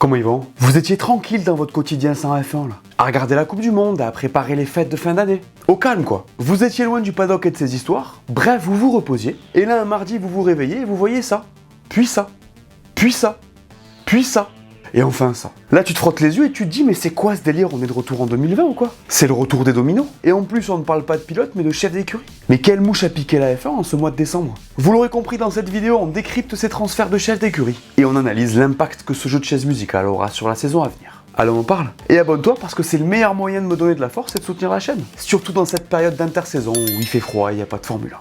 Comment ils vont? Vous étiez tranquille dans votre quotidien sans F1 là, à regarder la Coupe du Monde, à préparer les fêtes de fin d'année. Au calme quoi. Vous étiez loin du paddock et de ses histoires. Bref, vous vous reposiez. Et là un mardi vous vous réveillez et vous voyez ça. Puis ça. Puis ça. Puis ça. Et enfin ça. Là tu te frottes les yeux et tu te dis mais c'est quoi ce délire? On est de retour en 2020 ou quoi? C'est le retour des dominos. Et en plus on ne parle pas de pilote mais de chef d'écurie. Mais quelle mouche a piqué la F1 en ce mois de décembre? Vous l'aurez compris dans cette vidéo, on décrypte ces transferts de chef d'écurie. Et on analyse l'impact que ce jeu de chaise musicale aura sur la saison à venir. Alors on en parle. Et abonne-toi parce que c'est le meilleur moyen de me donner de la force et de soutenir la chaîne. Surtout dans cette période d'intersaison où il fait froid et il n'y a pas de Formule 1.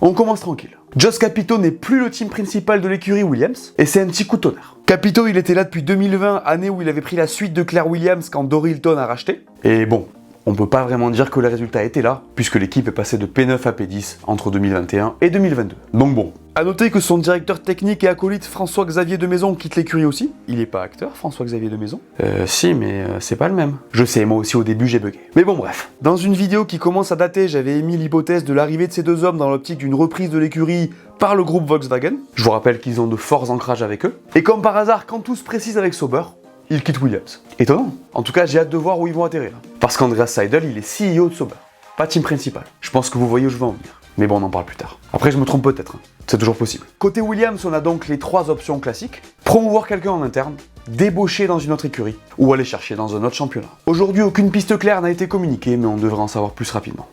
On commence tranquille. Jost Capito n'est plus le team principal de l'écurie Williams, et c'est un petit coup de tonnerre. Capito, il était là depuis 2020, année où il avait pris la suite de Claire Williams quand Dory Hilton a racheté. Et bon, on peut pas vraiment dire que le résultat était là, puisque l'équipe est passée de P9 à P10 entre 2021 et 2022. Donc bon. A noter que son directeur technique et acolyte François-Xavier Demaison quitte l'écurie aussi. Il est pas acteur, François-Xavier Demaison? Si, mais c'est pas le même. Je sais, moi aussi au début j'ai bugué. Mais bon bref. Dans une vidéo qui commence à dater, j'avais émis l'hypothèse de l'arrivée de ces deux hommes dans l'optique d'une reprise de l'écurie par le groupe Volkswagen. Je vous rappelle qu'ils ont de forts ancrages avec eux. Et comme par hasard, quand tout se précise avec Sauber, ils quittent Williams. Étonnant. En tout cas, j'ai hâte de voir où ils vont atterrir. Parce qu'Andreas Seidl, il est CEO de Sauber. Pas team principal. Je pense que vous voyez où je veux en venir. Mais bon, on en parle plus tard. Après, je me trompe peut-être. C'est toujours possible. Côté Williams, on a donc les trois options classiques. Promouvoir quelqu'un en interne, débaucher dans une autre écurie, ou aller chercher dans un autre championnat. Aujourd'hui, aucune piste claire n'a été communiquée, mais on devrait en savoir plus rapidement.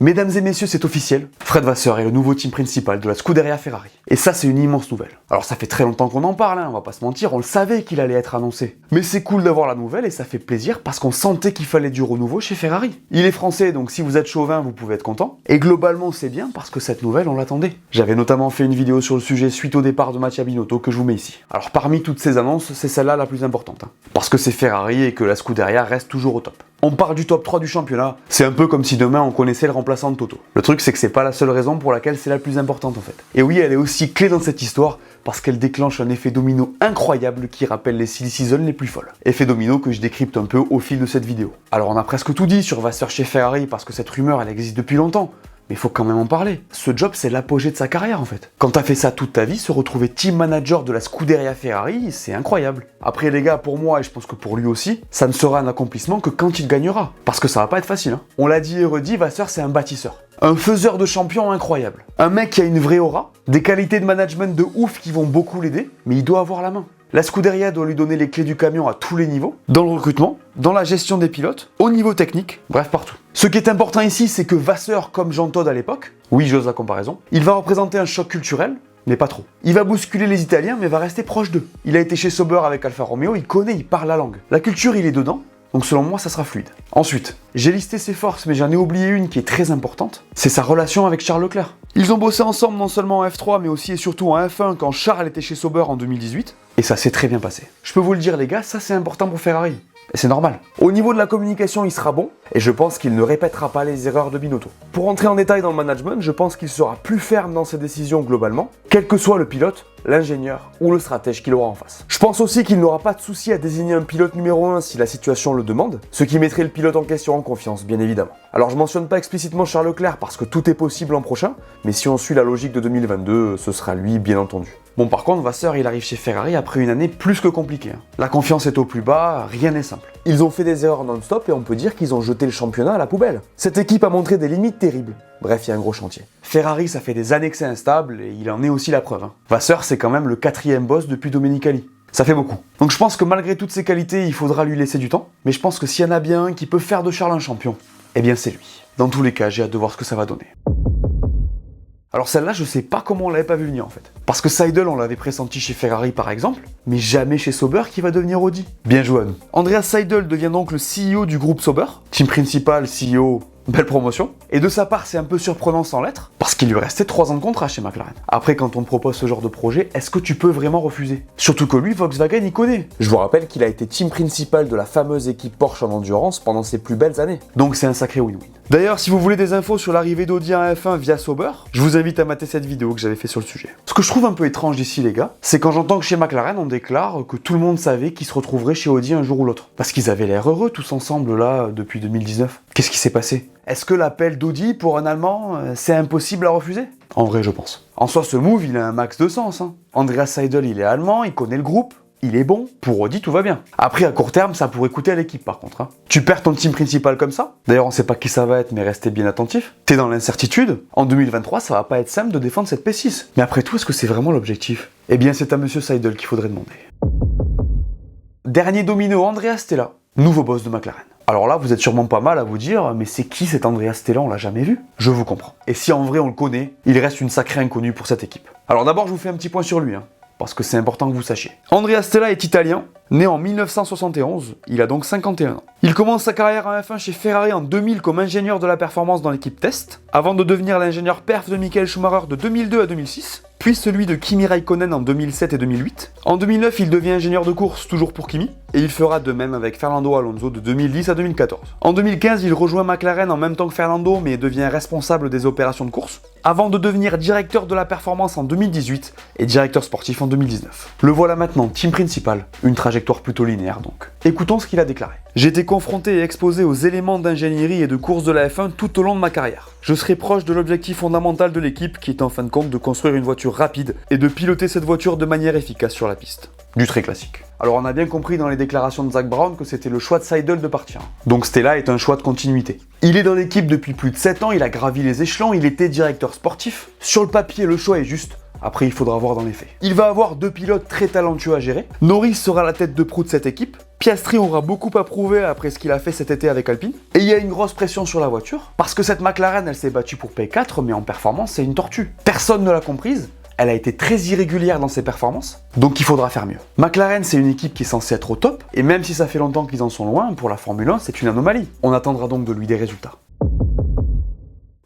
Mesdames et messieurs, c'est officiel, Fred Vasseur est le nouveau team principal de la Scuderia Ferrari. Et ça, c'est une immense nouvelle. Alors ça fait très longtemps qu'on en parle, on va pas se mentir, on le savait qu'il allait être annoncé. Mais c'est cool d'avoir la nouvelle et ça fait plaisir parce qu'on sentait qu'il fallait du renouveau chez Ferrari. Il est français, donc si vous êtes chauvin, vous pouvez être content. Et globalement, c'est bien parce que cette nouvelle, on l'attendait. J'avais notamment fait une vidéo sur le sujet suite au départ de Mattia Binotto que je vous mets ici. Alors parmi toutes ces annonces, c'est celle-là la plus importante. Parce que c'est Ferrari et que la Scuderia reste toujours au top. On part du top 3 du championnat, c'est un peu comme si demain on connaissait le remplaçant de Toto. Le truc c'est que c'est pas la seule raison pour laquelle c'est la plus importante en fait. Et oui, elle est aussi clé dans cette histoire parce qu'elle déclenche un effet domino incroyable qui rappelle les silly seasons les plus folles. Effet domino que je décrypte un peu au fil de cette vidéo. Alors on a presque tout dit sur Vasseur chez Ferrari parce que cette rumeur elle existe depuis longtemps. Mais faut quand même en parler. Ce job, c'est l'apogée de sa carrière en fait. Quand t'as fait ça toute ta vie, se retrouver team manager de la Scuderia Ferrari, c'est incroyable. Après les gars, pour moi, et je pense que pour lui aussi, ça ne sera un accomplissement que quand il gagnera. Parce que ça va pas être facile. On l'a dit et redit, Vasseur, c'est un bâtisseur. Un faiseur de champions incroyable. Un mec qui a une vraie aura, des qualités de management de ouf qui vont beaucoup l'aider, mais il doit avoir la main. La Scuderia doit lui donner les clés du camion à tous les niveaux, dans le recrutement, dans la gestion des pilotes, au niveau technique, bref partout. Ce qui est important ici, c'est que Vasseur, comme Jean Todt à l'époque, oui j'ose la comparaison, il va représenter un choc culturel, mais pas trop. Il va bousculer les Italiens, mais va rester proche d'eux. Il a été chez Sauber avec Alfa Romeo, il connaît, il parle la langue. La culture, il est dedans, donc selon moi, ça sera fluide. Ensuite, j'ai listé ses forces, mais j'en ai oublié une qui est très importante, c'est sa relation avec Charles Leclerc. Ils ont bossé ensemble non seulement en F3, mais aussi et surtout en F1 quand Charles était chez Sauber en 2018, et ça s'est très bien passé. Je peux vous le dire les gars, ça c'est important pour Ferrari. Et c'est normal. Au niveau de la communication, il sera bon, et je pense qu'il ne répétera pas les erreurs de Binotto. Pour entrer en détail dans le management, je pense qu'il sera plus ferme dans ses décisions globalement, quel que soit le pilote, l'ingénieur ou le stratège qu'il aura en face. Je pense aussi qu'il n'aura pas de souci à désigner un pilote numéro 1 si la situation le demande, ce qui mettrait le pilote en question en confiance, bien évidemment. Alors je mentionne pas explicitement Charles Leclerc parce que tout est possible l'an prochain, mais si on suit la logique de 2022, ce sera lui bien entendu. Bon par contre, Vasseur il arrive chez Ferrari après une année plus que compliquée. La confiance est au plus bas, rien n'est simple. Ils ont fait des erreurs non-stop et on peut dire qu'ils ont jeté le championnat à la poubelle. Cette équipe a montré des limites terribles. Bref, il y a un gros chantier. Ferrari, ça fait des années que c'est instable et il en est aussi la preuve. Vasseur, c'est quand même le 4e boss depuis Domenicali. Ça fait beaucoup. Donc je pense que malgré toutes ses qualités, il faudra lui laisser du temps. Mais je pense que s'il y en a bien un qui peut faire de Charles un champion, eh bien c'est lui. Dans tous les cas, j'ai hâte de voir ce que ça va donner. Alors celle-là, je sais pas comment on l'avait pas vu venir en fait. Parce que Seidl, on l'avait pressenti chez Ferrari par exemple, mais jamais chez Sauber qui va devenir Audi. Bien joué à nous. Andreas Seidl devient donc le CEO du groupe Sauber, team principal, CEO, belle promotion. Et de sa part, c'est un peu surprenant sans l'être, parce qu'il lui restait 3 ans de contrat chez McLaren. Après, quand on te propose ce genre de projet, est-ce que tu peux vraiment refuser? Surtout que lui, Volkswagen, il connaît. Je vous rappelle qu'il a été team principal de la fameuse équipe Porsche en endurance pendant ses plus belles années. Donc c'est un sacré win-win. D'ailleurs, si vous voulez des infos sur l'arrivée d'Audi en F1 via Sauber, je vous invite à mater cette vidéo que j'avais fait sur le sujet. Ce que je trouve un peu étrange ici, les gars, c'est quand j'entends que chez McLaren, on déclare que tout le monde savait qu'ils se retrouveraient chez Audi un jour ou l'autre. Parce qu'ils avaient l'air heureux tous ensemble là, depuis 2019. Qu'est-ce qui s'est passé? Est-ce que l'appel d'Audi pour un Allemand, c'est impossible à refuser? En vrai, je pense. En soi, ce move, il a un max de sens. Andreas Seidel, il est allemand, il connaît le groupe, il est bon. Pour Audi, tout va bien. Après, à court terme, ça pourrait coûter à l'équipe, par contre. Tu perds ton team principal comme ça. D'ailleurs, on sait pas qui ça va être, mais restez bien attentifs. T'es dans l'incertitude. En 2023, ça va pas être simple de défendre cette P6. Mais après tout, est-ce que c'est vraiment l'objectif? Eh bien, c'est à Monsieur Seidel qu'il faudrait demander. Dernier domino, Andrea Stella, nouveau boss de McLaren. Alors là, vous êtes sûrement pas mal à vous dire, mais c'est qui cet Andrea Stella, on l'a jamais vu? Je vous comprends. Et si en vrai on le connaît, il reste une sacrée inconnue pour cette équipe. Alors d'abord, je vous fais un petit point sur lui, parce que c'est important que vous sachiez. Andrea Stella est italien, né en 1971, il a donc 51 ans. Il commence sa carrière en F1 chez Ferrari en 2000 comme ingénieur de la performance dans l'équipe test, avant de devenir l'ingénieur perf de Michael Schumacher de 2002 à 2006, puis celui de Kimi Raikkonen en 2007 et 2008. En 2009, il devient ingénieur de course, toujours pour Kimi, et il fera de même avec Fernando Alonso de 2010 à 2014. En 2015, il rejoint McLaren en même temps que Fernando, mais devient responsable des opérations de course, avant de devenir directeur de la performance en 2018 et directeur sportif en 2019. Le voilà maintenant, team principal, une trajectoire plutôt linéaire donc. Écoutons ce qu'il a déclaré. J'ai été confronté et exposé aux éléments d'ingénierie et de course de la F1 tout au long de ma carrière. Je serai proche de l'objectif fondamental de l'équipe qui est en fin de compte de construire une voiture rapide et de piloter cette voiture de manière efficace sur la piste. Du très classique. Alors on a bien compris dans les déclarations de Zak Brown que c'était le choix de Seidel de partir. Donc Stella est un choix de continuité. Il est dans l'équipe depuis plus de 7 ans, il a gravi les échelons, il était directeur sportif. Sur le papier, le choix est juste. Après, il faudra voir dans les faits. Il va avoir 2 pilotes très talentueux à gérer. Norris sera la tête de proue de cette équipe. Piastri aura beaucoup à prouver après ce qu'il a fait cet été avec Alpine. Et il y a une grosse pression sur la voiture. Parce que cette McLaren, elle s'est battue pour P4, mais en performance, c'est une tortue. Personne ne l'a comprise. Elle a été très irrégulière dans ses performances, donc il faudra faire mieux. McLaren, c'est une équipe qui est censée être au top, et même si ça fait longtemps qu'ils en sont loin, pour la Formule 1, c'est une anomalie. On attendra donc de lui des résultats.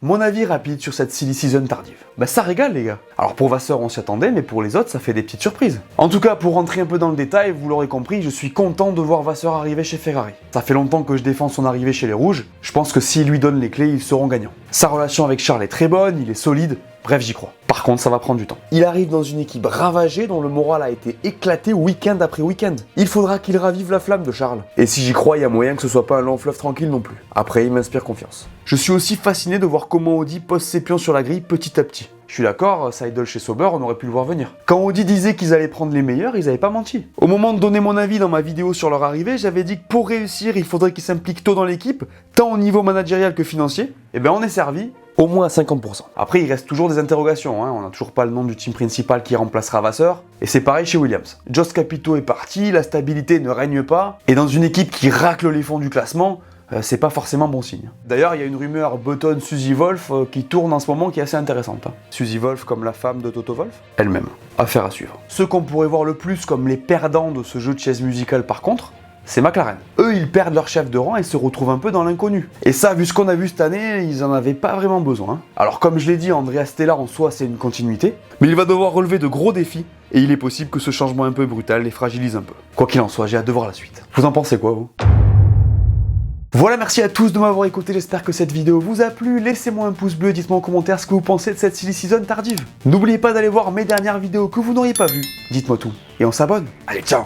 Mon avis rapide sur cette silly season tardive. Bah ça régale les gars. Alors pour Vasseur on s'y attendait, mais pour les autres ça fait des petites surprises. En tout cas pour rentrer un peu dans le détail, vous l'aurez compris, je suis content de voir Vasseur arriver chez Ferrari. Ça fait longtemps que je défends son arrivée chez les Rouges, je pense que s'il lui donne les clés, ils seront gagnants. Sa relation avec Charles est très bonne, il est solide, bref j'y crois. Par contre ça va prendre du temps. Il arrive dans une équipe ravagée dont le moral a été éclaté week-end après week-end. Il faudra qu'il ravive la flamme de Charles. Et si j'y crois, il y a moyen que ce soit pas un long fleuve tranquille non plus. Après il m'inspire confiance. Je suis aussi fasciné de voir comment Audi pose ses pions sur la grille petit à petit. Je suis d'accord, Seidel chez Sauber, on aurait pu le voir venir. Quand Audi disait qu'ils allaient prendre les meilleurs, ils avaient pas menti. Au moment de donner mon avis dans ma vidéo sur leur arrivée, j'avais dit que pour réussir, il faudrait qu'ils s'impliquent tôt dans l'équipe, tant au niveau managérial que financier. Et ben on est servi, au moins à 50%. Après, il reste toujours des interrogations, on n'a toujours pas le nom du team principal qui remplacera Vasseur, et c'est pareil chez Williams. Jost Capito est parti, la stabilité ne règne pas, et dans une équipe qui racle les fonds du classement, c'est pas forcément bon signe. D'ailleurs, il y a une rumeur Button-Suzy Wolff qui tourne en ce moment qui est assez intéressante. Suzy Wolff comme la femme de Toto Wolff, elle-même. Affaire à suivre. Ceux qu'on pourrait voir le plus comme les perdants de ce jeu de chaise musicale par contre, c'est McLaren. Eux, ils perdent leur chef de rang et se retrouvent un peu dans l'inconnu. Et ça, vu ce qu'on a vu cette année, ils en avaient pas vraiment besoin. Alors comme je l'ai dit, Andrea Stella en soi c'est une continuité, mais il va devoir relever de gros défis, et il est possible que ce changement un peu brutal les fragilise un peu. Quoi qu'il en soit, j'ai hâte de voir la suite. Vous en pensez quoi, vous ? Voilà, merci à tous de m'avoir écouté, j'espère que cette vidéo vous a plu, laissez-moi un pouce bleu, dites-moi en commentaire ce que vous pensez de cette silly season tardive. N'oubliez pas d'aller voir mes dernières vidéos que vous n'auriez pas vues, dites-moi tout, et on s'abonne. Allez, ciao!